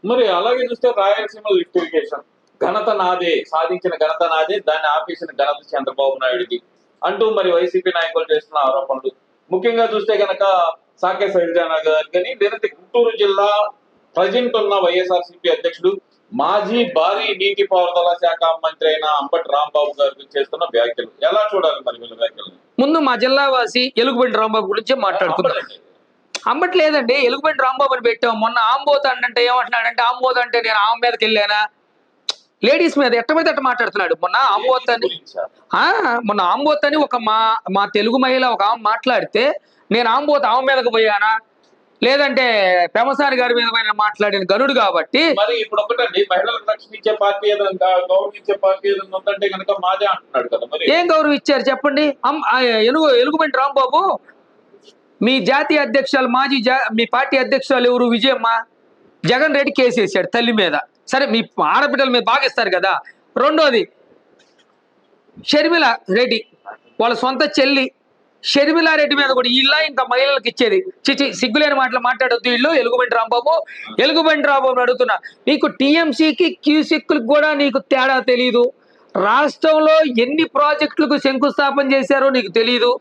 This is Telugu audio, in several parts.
మరి అలాగే చూస్తే రాయలసీమ లిఫ్ట్ ఇరిగేషన్ ఘనత నాదే, సాధించిన ఘనత నాదే, దాన్ని ఆపేసిన ఘనత చంద్రబాబు నాయుడిది అంటూ మరి వైసీపీ నాయకులు చేస్తున్న ఆరోపణలు. ముఖ్యంగా చూస్తే గనక సాకే సైజానా గారు కానీ, లేదంటే గుంటూరు జిల్లా ప్రజెంట్ ఉన్న వైఎస్ఆర్సీపీ అధ్యక్షుడు మాజీ భారీ నీటిపారుదల శాఖ మంత్రి అయిన అంబటి రాంబాబు గారు చేస్తున్న వ్యాఖ్యలు ఎలా చూడాలి మరి వీళ్ళ వ్యాఖ్యలు? ముందు మా జిల్లా వాసి ఎలుగుబంటి రాంబాబు గురించి మాట్లాడుకుందాం. అంబటి లేదండి, ఎలుగుబంటి రాంబాబు అని పెట్టాం. మొన్న ఆంబోత్ అంటే ఏమంటున్నాడంటే, ఆంబోత్ అంటే నేను ఆమె మీదకి వెళ్ళానా, లేడీస్ మీద ఎట్ట మీద ఎట్ట మాట్లాడుతున్నాడు. మొన్న ఆంబోత్ అని ఒక మా తెలుగు మహిళ ఒక ఆమె మాట్లాడితే, నేను ఆంబోత్ ఆమె మీదకి పోయానా, లేదంటే పెమసాని గారి మీద మాట్లాడిన గనుడు కాబట్టి. మరి ఇప్పుడు ఒకటండి, మహిళలకు రక్షణ ఇచ్చే పార్టీ ఏదైనా గౌరవించే పార్టీ ఏదైనా ఉందంటే కనుక మాదే అంటున్నాడు కదా. మరి ఏం గౌరవం ఇచ్చారు చెప్పండి? ఎలుగుబంటి రాంబాబు మీ జాతీయ అధ్యక్షులు మీ పార్టీ అధ్యక్షులు ఎవరు? విజయమ్మ. జగన్ రెడ్డి కేసు వేసాడు తల్లి మీద. సరే, మీ ఆడబిడ్డల మీద బాగా ఇస్తారు కదా. రెండోది షర్మిల రెడ్డి వాళ్ళ సొంత చెల్లి షర్మిలారెడ్డి మీద కూడా ఇలా ఇంకా మహిళలకు ఇచ్చేది. సిగ్గులేని మాటలు మాట్లాడొద్దు వీళ్ళు. ఎలుగుబంటి రాంబాబు అడుగుతున్నా, నీకు టీఎంసీకి క్యూసెక్లకు కూడా నీకు తేడా తెలీదు. రాష్ట్రంలో ఎన్ని ప్రాజెక్టులకు శంకుస్థాపన చేశారో నీకు తెలీదు.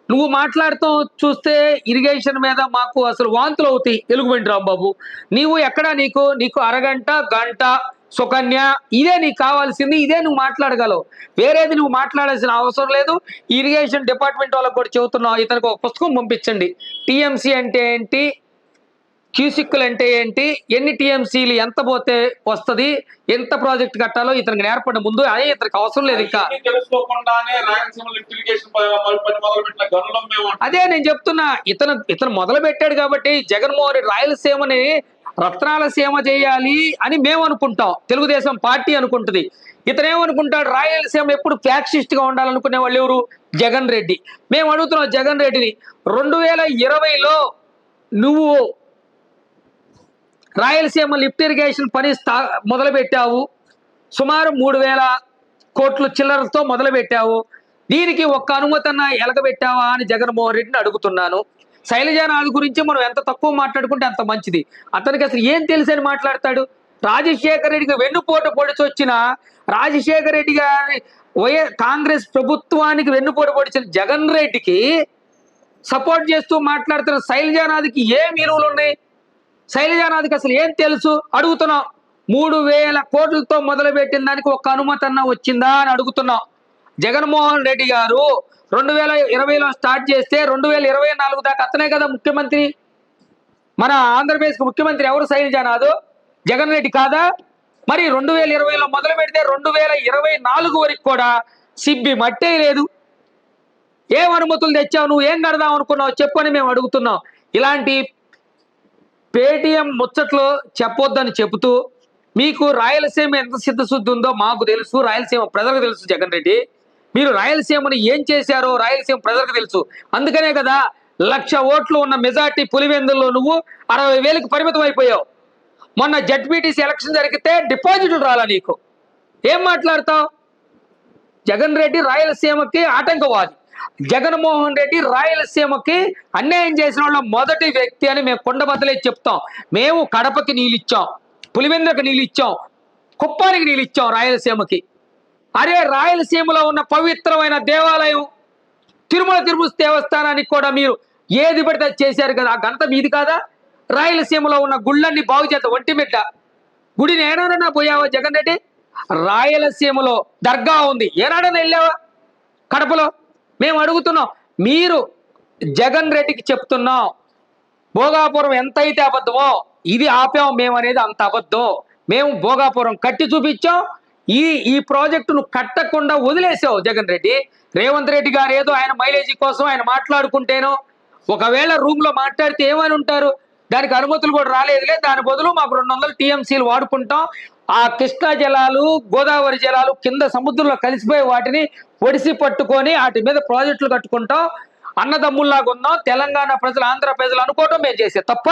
నువ్వు మాట్లాడుతూ చూస్తే ఇరిగేషన్ మీద మాకు అసలు వాంతులు అవుతాయి. ఎలుగుబంటి రాంబాబు, నీవు ఎక్కడ నీకు అరగంట గంట సుకన్య ఇదే నీకు కావాల్సింది, ఇదే నువ్వు మాట్లాడగలవు. వేరేది నువ్వు మాట్లాడాల్సిన అవసరం లేదు. ఇరిగేషన్ డిపార్ట్మెంట్ వాళ్ళకి కూడా చెబుతున్నావు, ఇతనికి ఒక పుస్తకం పంపించండి. టీఎంసీ అంటే ఏంటి, క్యూసిక్కులు అంటే ఏంటి, ఎన్ని టీఎంసీలు ఎంత పోతే వస్తుంది, ఎంత ప్రాజెక్ట్ కట్టాలో ఇతనికి నేర్పండి ముందు. అదే ఇతనికి అవసరం లేదు ఇంకా. అదే నేను చెప్తున్నా, ఇతను మొదలు పెట్టాడు కాబట్టి జగన్మోహన్ రెడ్డి రాయలసీమని రత్నాల సీమ చేయాలి అని మేము అనుకుంటాం, తెలుగుదేశం పార్టీ అనుకుంటుంది. ఇతనేమనుకుంటాడు, రాయలసీమ ఎప్పుడు ఫ్యాక్షిస్ట్ గా ఉండాలనుకునే వాళ్ళు ఎవరు? జగన్ రెడ్డి. మేము అడుగుతున్నాం జగన్ రెడ్డిని, 2020లో నువ్వు రాయలసీమ లిఫ్ట్ ఇరిగేషన్ పని మొదలు పెట్టావు. సుమారు 3000 కోట్ల చిల్లరతో మొదలు పెట్టావు. దీనికి ఒక్క అనుమతన్నా ఎలగబెట్టావా అని జగన్మోహన్ రెడ్డిని అడుగుతున్నాను. శైలజానాథ్ గురించి మనం ఎంత తక్కువ మాట్లాడుకుంటే అంత మంచిది. అతనికి అసలు ఏం తెలుసని మాట్లాడతాడు? రాజశేఖర రెడ్డికి వెన్నుపోటు పొడిచి వచ్చిన రాజశేఖర రెడ్డి గారి కాంగ్రెస్ ప్రభుత్వానికి వెన్నుపోటు పొడిచిన జగన్ రెడ్డికి సపోర్ట్ చేస్తూ మాట్లాడుతున్న శైలజానాథ్కి ఏం విలువలు ఉన్నాయి? శైలజానాథ్కి అసలు ఏం తెలుసు అడుగుతున్నాం. 3000 కోట్లతో మొదలుపెట్టిన దానికి ఒక్క అనుమతి అన్నా వచ్చిందా అని అడుగుతున్నాం. జగన్మోహన్ రెడ్డి గారు 2020లో స్టార్ట్ చేస్తే 2024 దాకా అతనే కదా ముఖ్యమంత్రి. మన ఆంధ్రప్రదేశ్ ముఖ్యమంత్రి ఎవరు? శైలజానాథ్. జగన్ రెడ్డి కాదా? మరి 2020లో మొదలు పెడితే 2024 వరకు కూడా సిబ్బి మట్టే లేదు. ఏం అనుమతులు తెచ్చావు, నువ్వు ఏం కడదాం అనుకున్నావు చెప్పని మేము అడుగుతున్నాం. ఇలాంటి పేటీఎం ముచ్చట్లు చెప్పొద్దని చెబుతూ, మీకు రాయలసీమ ఎంత సిద్ధశుద్ధి ఉందో మాకు తెలుసు, రాయలసీమ ప్రజలకు తెలుసు. జగన్ రెడ్డి, మీరు రాయలసీమని ఏం చేశారో రాయలసీమ ప్రజలకు తెలుసు. అందుకనే కదా 1,00,000 ఓట్లు ఉన్న మెజార్టీ పులివెందుల్లో నువ్వు 60,000కి పరిమితం అయిపోయావు. మొన్న జడ్పీటీసీ ఎలక్షన్ జరిగితే డిపాజిట్లు రాలా నీకు. ఏం మాట్లాడతావు? జగన్ రెడ్డి రాయలసీమకి ఆటంకవాది. జగన్మోహన్ రెడ్డి రాయలసీమకి అన్యాయం చేసిన వాళ్ళ మొదటి వ్యక్తి అని మేము కొండబద్దలే చెప్తాం. మేము కడపకి నీళ్ళు ఇచ్చాం, పులివెందులకు నీళ్ళు ఇచ్చాం, కుప్పానికి నీళ్ళు ఇచ్చాం రాయలసీమకి. అరే, రాయలసీమలో ఉన్న పవిత్రమైన దేవాలయం తిరుమల తిరుపతి దేవస్థానానికి కూడా మీరు ఏది పడితే చేశారు కదా, ఆ ఘనత మీది కాదా? రాయలసీమలో ఉన్న గుళ్ళన్ని బాగు చేద్దాం. ఒంటిమిట్ట గుడిని ఏనాడన్నా పోయావా జగన్ రెడ్డి? రాయలసీమలో దర్గా ఉంది, ఏనాడన్నా వెళ్ళావా? కడపలో మేము అడుగుతున్నాం. మీరు జగన్ రెడ్డికి చెప్తున్నాం, భోగాపురం ఎంతైతే అబద్ధమో ఇది ఆపాం మేము అనేది అంత అబద్ధం. మేము భోగాపురం కట్టి చూపించాం. ఈ ప్రాజెక్టును కట్టకుండా వదిలేసావు జగన్ రెడ్డి. రేవంత్ రెడ్డి గారు ఏదో ఆయన మైలేజీ కోసం ఆయన మాట్లాడుకుంటేనో, ఒకవేళ రూమ్ లో మాట్లాడితే ఏమని ఉంటారు, దానికి అనుమతులు కూడా రాలేదులే, దాని బదులు మాకు 200 టీఎంసీలు వాడుకుంటాం, ఆ కృష్ణా జలాలు గోదావరి జలాలు కింద సముద్రంలో కలిసిపోయి వాటిని ఒడిసి పట్టుకొని వాటి మీద ప్రాజెక్టులు కట్టుకుంటాం, అన్నదమ్ముల్లాగా ఉన్నాం, తెలంగాణ ప్రజలు ఆంధ్ర ప్రజలు అనుకోవటం మేము చేసే తప్ప.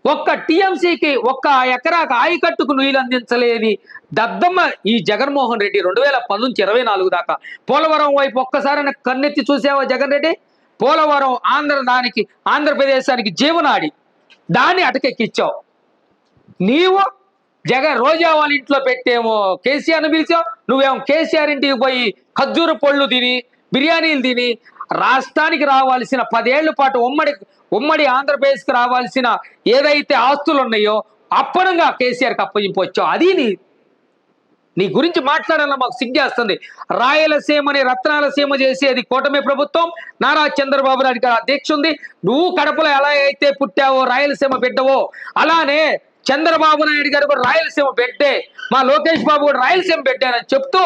ఒక్క టీఎంసీకి ఒక్క ఎకరాకు ఆయకట్టుకు నీళ్ళు అందించలేని దద్దమ్మ ఈ జగన్మోహన్ రెడ్డి. 2019 నుంచి 24 దాకా పోలవరం వైపు ఒక్కసారి కన్నెత్తి చూసావా జగన్ రెడ్డి? పోలవరం ఆంధ్రప్రదేశానికి జీవనాడి. దాన్ని అటకెక్కిచ్చావు. నీవు రోజా వాళ్ళ ఇంట్లో పెట్టేమో కేసీఆర్ని పిలిచావు, నువ్వేమో కేసీఆర్ ఇంటికి పోయి ఖర్జూర పళ్ళు తిని బిర్యానీలు తిని రాష్ట్రానికి రావాల్సిన 10 ఏళ్ల పాటు ఉమ్మడి ఆంధ్రప్రదేశ్కి రావాల్సిన ఏదైతే ఆస్తులు ఉన్నాయో అప్పనంగా కేసీఆర్కి అప్పగింపొచ్చావు. అది నీ గురించి మాట్లాడాలని మాకు సిగ్గేస్తుంది. రాయలసీమని రత్నాలసీమ చేసేది కూటమి ప్రభుత్వం, నారా చంద్రబాబు నాయుడు గారి అధ్యక్ష ఉంది. నువ్వు కడపలో ఎలా అయితే పుట్టావో రాయలసీమ బిడ్డవో అలానే చంద్రబాబు నాయుడు గారు కూడా రాయలసీమ బిడ్డే, మా లోకేష్ బాబు కూడా రాయలసీమ బిడ్డేనని చెప్తూ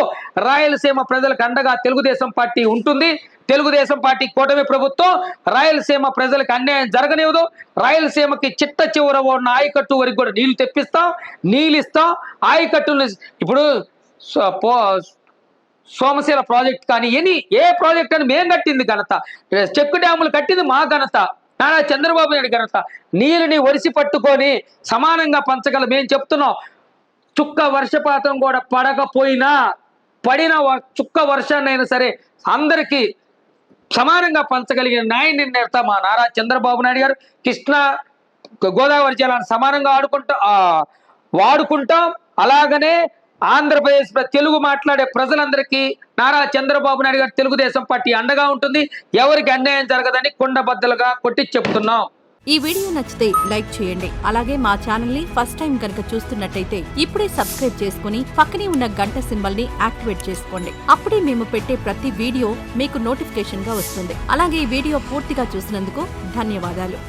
రాయలసీమ ప్రజలకు అండగా తెలుగుదేశం పార్టీ ఉంటుంది. తెలుగుదేశం పార్టీ కూటమి ప్రభుత్వం రాయలసీమ ప్రజలకు అన్యాయం జరగనివ్వదు. రాయలసీమకి చిట్ట చివర ఉన్న ఆయకట్టు వరకు కూడా నీళ్లు తెప్పిస్తాం, నీళ్ళు ఇస్తాం. ఆయకట్టును ఇప్పుడు సోమశీల ప్రాజెక్ట్ కానీ ఏ ప్రాజెక్ట్ అని మేము కట్టింది ఘనత, చెక్కు డ్యాములు కట్టింది మా ఘనత, నారా చంద్రబాబు నాయుడు ఘనత. నీళ్ళని ఒడిసి పట్టుకొని సమానంగా పంచగల మేము చెప్తున్నాం. చుక్క వర్షపాతం కూడా పడకపోయినా పడిన చుక్క వర్షాన్నైనా సరే అందరికీ సమానంగా పంచగలిగిన న్యాయ నిర్ణేత మా నారా చంద్రబాబు నాయుడు గారు. కృష్ణా గోదావరి జిల్లాను సమానంగా వాడుకుంటాం. అలాగనే ఆంధ్రప్రదేశ్ తెలుగు మాట్లాడే ప్రజలందరికీ నారా చంద్రబాబు నాయుడు గారు తెలుగుదేశం పార్టీ అండగా ఉంటుంది. ఎవరికి అన్యాయం జరగదని కుండబద్దలుగా కొట్టి చెప్తున్నాం. ఈ వీడియో నచ్చితే లైక్ చేయండి. అలాగే మా ఛానల్ ని ఫస్ట్ టైం కనుక చూస్తున్నట్టయితే ఇప్పుడే సబ్స్క్రైబ్ చేసుకుని పక్కనే ఉన్న గంట సింబల్ ని యాక్టివేట్ చేసుకోండి. అప్పుడే మేము పెట్టే ప్రతి వీడియో మీకు నోటిఫికేషన్ గా వస్తుంది. అలాగే ఈ వీడియో పూర్తిగా చూసినందుకు ధన్యవాదాలు.